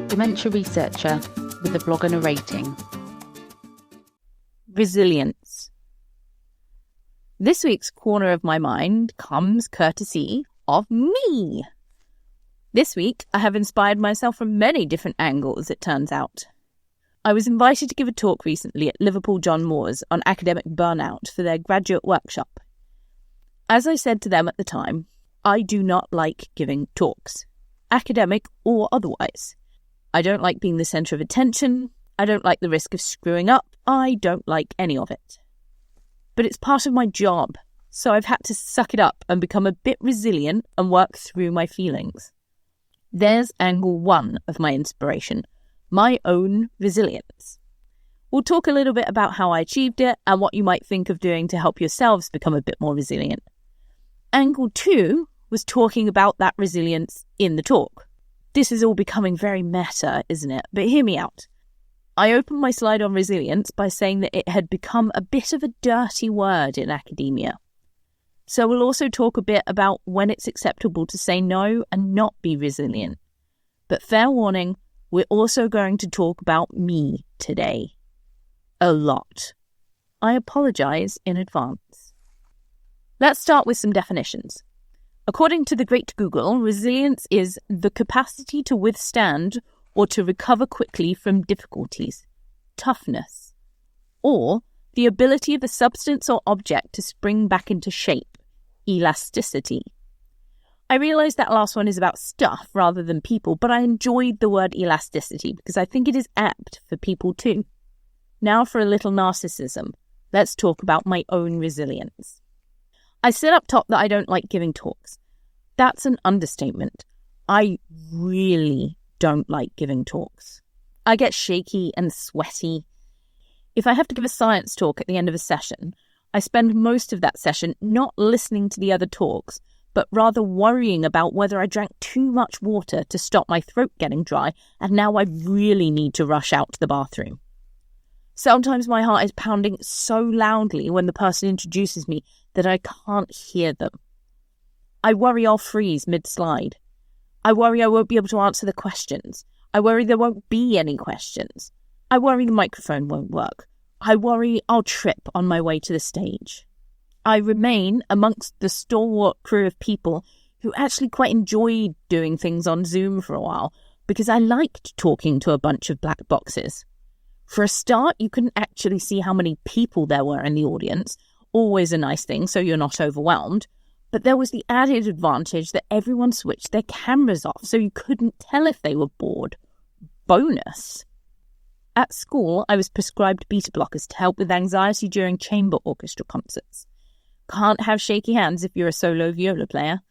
dementia researcher with a blog and a rating. Resilience. This week's Corner of My Mind comes courtesy of me. This week, I have inspired myself from many different angles, it turns out. I was invited to give a talk recently at Liverpool John Moores on academic burnout for their graduate workshop. As I said to them at the time, I do not like giving talks, academic or otherwise. I don't like being the centre of attention. I don't like the risk of screwing up. I don't like any of it. But it's part of my job, so I've had to suck it up and become a bit resilient and work through my feelings. There's angle one of my inspiration, my own resilience. We'll talk a little bit about how I achieved it and what you might think of doing to help yourselves become a bit more resilient. Angle two was talking about that resilience in the talk. This is all becoming very meta, isn't it? But hear me out. I opened my slide on resilience by saying that it had become a bit of a dirty word in academia. So we'll also talk a bit about when it's acceptable to say no and not be resilient. But fair warning, we're also going to talk about me today. A lot. I apologise in advance. Let's start with some definitions. According to the great Google, resilience is the capacity to withstand or to recover quickly from difficulties, toughness, or the ability of a substance or object to spring back into shape, elasticity. I realise that last one is about stuff rather than people, but I enjoyed the word elasticity because I think it is apt for people too. Now for a little narcissism. Let's talk about my own resilience. I said up top that I don't like giving talks. That's an understatement. I really don't like giving talks. I get shaky and sweaty. If I have to give a science talk at the end of a session, I spend most of that session not listening to the other talks, but rather worrying about whether I drank too much water to stop my throat getting dry, and now I really need to rush out to the bathroom. Sometimes my heart is pounding so loudly when the person introduces me that I can't hear them. I worry I'll freeze mid-slide. I worry I won't be able to answer the questions. I worry there won't be any questions. I worry the microphone won't work. I worry I'll trip on my way to the stage. I remain amongst the stalwart crew of people who actually quite enjoyed doing things on Zoom for a while because I liked talking to a bunch of black boxes. For a start, you couldn't actually see how many people there were in the audience, always a nice thing so you're not overwhelmed. But there was the added advantage that everyone switched their cameras off so you couldn't tell if they were bored. Bonus. At school, I was prescribed beta blockers to help with anxiety during chamber orchestra concerts. Can't have shaky hands if you're a solo viola player.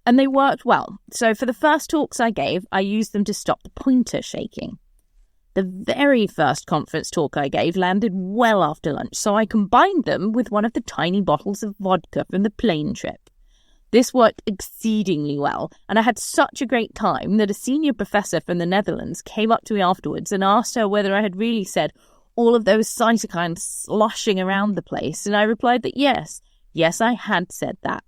And they worked well, so for the first talks I gave, I used them to stop the pointer shaking. The very first conference talk I gave landed well after lunch, so I combined them with one of the tiny bottles of vodka from the plane trip. This worked exceedingly well, and I had such a great time that a senior professor from the Netherlands came up to me afterwards and asked her whether I had really said all of those cytokines sloshing around the place, and I replied that yes, I had said that.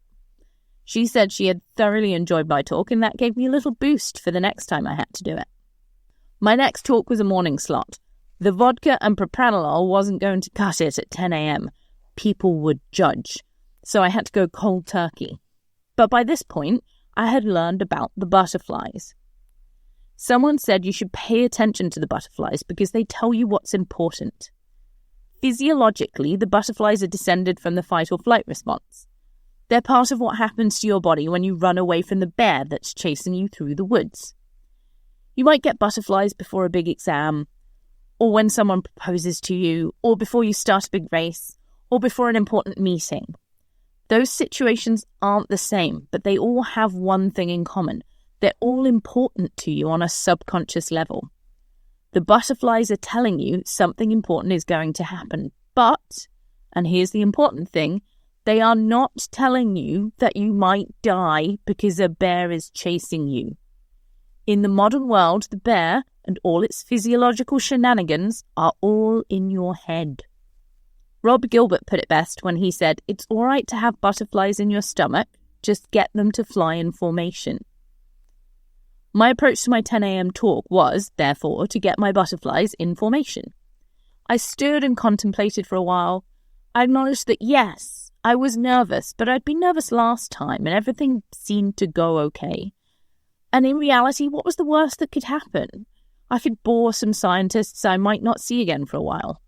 She said she had thoroughly enjoyed my talk, and that gave me a little boost for the next time I had to do it. My next talk was a morning slot. The vodka and propranolol wasn't going to cut it at 10 a.m. People would judge, so I had to go cold turkey. But by this point, I had learned about the butterflies. Someone said you should pay attention to the butterflies because they tell you what's important. Physiologically, the butterflies are descended from the fight or flight response. They're part of what happens to your body when you run away from the bear that's chasing you through the woods. You might get butterflies before a big exam, or when someone proposes to you, or before you start a big race, or before an important meeting. Those situations aren't the same, but they all have one thing in common. They're all important to you on a subconscious level. The butterflies are telling you something important is going to happen, but, and here's the important thing, they are not telling you that you might die because a bear is chasing you. In the modern world, the bear and all its physiological shenanigans are all in your head. Rob Gilbert put it best when he said, "It's all right to have butterflies in your stomach, just get them to fly in formation." My approach to my 10 a.m. talk was, therefore, to get my butterflies in formation. I stood and contemplated for a while. I acknowledged that, yes, I was nervous, but I'd been nervous last time and everything seemed to go okay. And in reality, what was the worst that could happen? I could bore some scientists I might not see again for a while.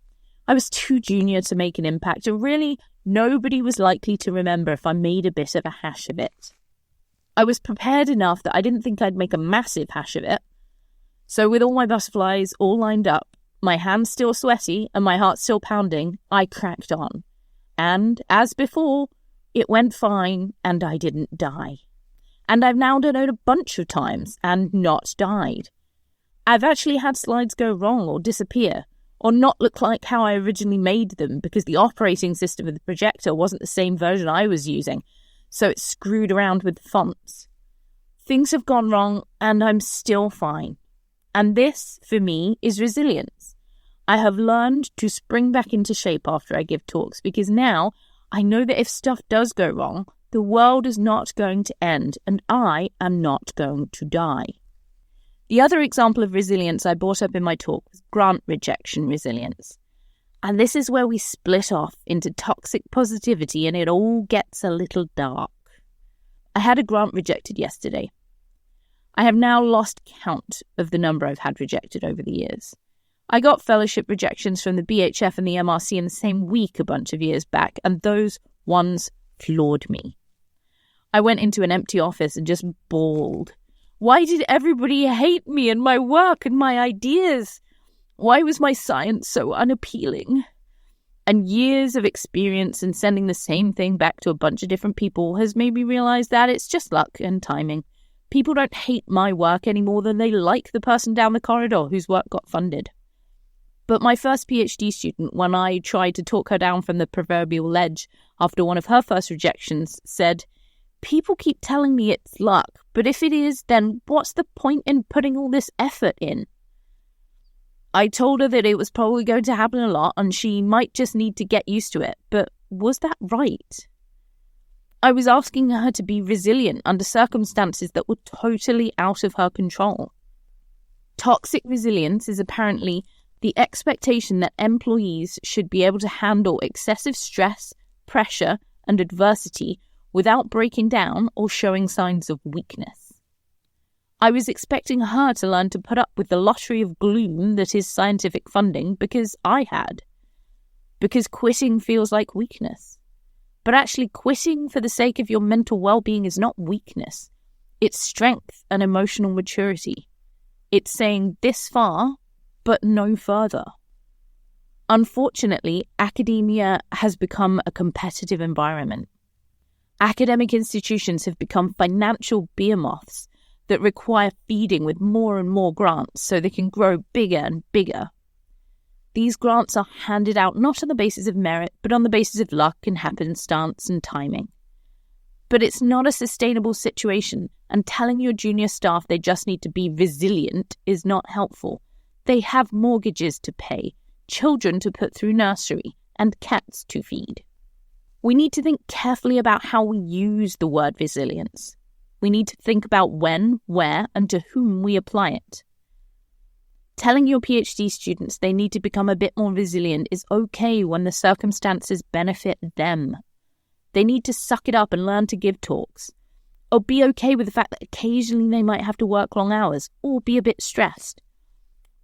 I was too junior to make an impact, and really nobody was likely to remember if I made a bit of a hash of it. I was prepared enough that I didn't think I'd make a massive hash of it. So with all my butterflies all lined up, my hands still sweaty and my heart still pounding, I cracked on. And, as before, it went fine and I didn't die. And I've now done it a bunch of times and not died. I've actually had slides go wrong or disappear, or not look like how I originally made them because the operating system of the projector wasn't the same version I was using, so it screwed around with the fonts. Things have gone wrong and I'm still fine. And this, for me, is resilience. I have learned to spring back into shape after I give talks because now I know that if stuff does go wrong, the world is not going to end and I am not going to die. The other example of resilience I brought up in my talk was grant rejection resilience. And this is where we split off into toxic positivity and it all gets a little dark. I had a grant rejected yesterday. I have now lost count of the number I've had rejected over the years. I got fellowship rejections from the BHF and the MRC in the same week a bunch of years back, and those ones floored me. I went into an empty office and just bawled. Why did everybody hate me and my work and my ideas? Why was my science so unappealing? And years of experience in sending the same thing back to a bunch of different people has made me realize that it's just luck and timing. People don't hate my work any more than they like the person down the corridor whose work got funded. But my first PhD student, when I tried to talk her down from the proverbial ledge after one of her first rejections, said, "People keep telling me it's luck, but if it is, then what's the point in putting all this effort in?" I told her that it was probably going to happen a lot and she might just need to get used to it, but was that right? I was asking her to be resilient under circumstances that were totally out of her control. Toxic resilience is apparently the expectation that employees should be able to handle excessive stress, pressure, and adversity without breaking down or showing signs of weakness. I was expecting her to learn to put up with the lottery of gloom that is scientific funding because I had. Because quitting feels like weakness. But actually quitting for the sake of your mental well-being is not weakness. It's strength and emotional maturity. It's saying this far, but no further. Unfortunately, academia has become a competitive environment. Academic institutions have become financial behemoths that require feeding with more and more grants so they can grow bigger and bigger. These grants are handed out not on the basis of merit, but on the basis of luck and happenstance and timing. But it's not a sustainable situation, and telling your junior staff they just need to be resilient is not helpful. They have mortgages to pay, children to put through nursery, and cats to feed. We need to think carefully about how we use the word resilience. We need to think about when, where, and to whom we apply it. Telling your PhD students they need to become a bit more resilient is okay when the circumstances benefit them. They need to suck it up and learn to give talks. Or be okay with the fact that occasionally they might have to work long hours or be a bit stressed.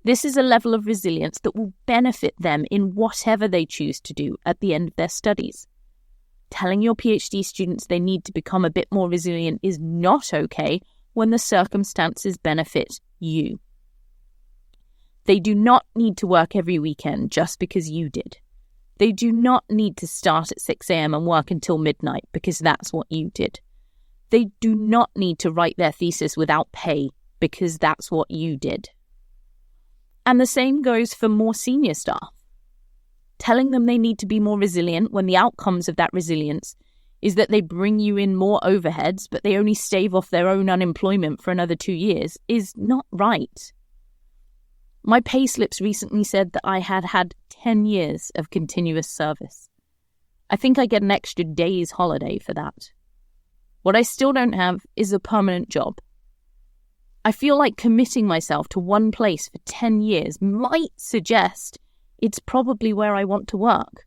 This is a level of resilience that will benefit them in whatever they choose to do at the end of their studies. Telling your PhD students they need to become a bit more resilient is not okay when the circumstances benefit you. They do not need to work every weekend just because you did. They do not need to start at 6 a.m. and work until midnight because that's what you did. They do not need to write their thesis without pay because that's what you did. And the same goes for more senior staff. Telling them they need to be more resilient when the outcomes of that resilience is that they bring you in more overheads, but they only stave off their own unemployment for another 2 years, is not right. My pay slips recently said that I had had 10 years of continuous service. I think I get an extra day's holiday for that. What I still don't have is a permanent job. I feel like committing myself to one place for 10 years might suggest it's probably where I want to work,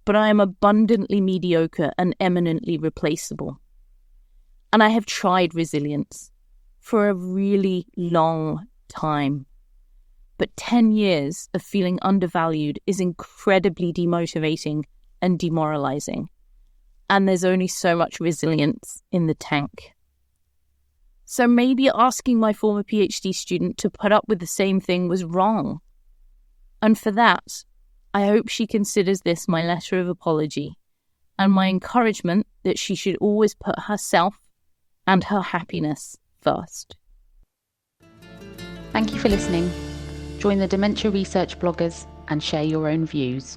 but I am abundantly mediocre and eminently replaceable. And I have tried resilience for a really long time. But 10 years of feeling undervalued is incredibly demotivating and demoralizing. And there's only so much resilience in the tank. So maybe asking my former PhD student to put up with the same thing was wrong. And for that, I hope she considers this my letter of apology and my encouragement that she should always put herself and her happiness first. Thank you for listening. Join the Dementia Research bloggers and share your own views.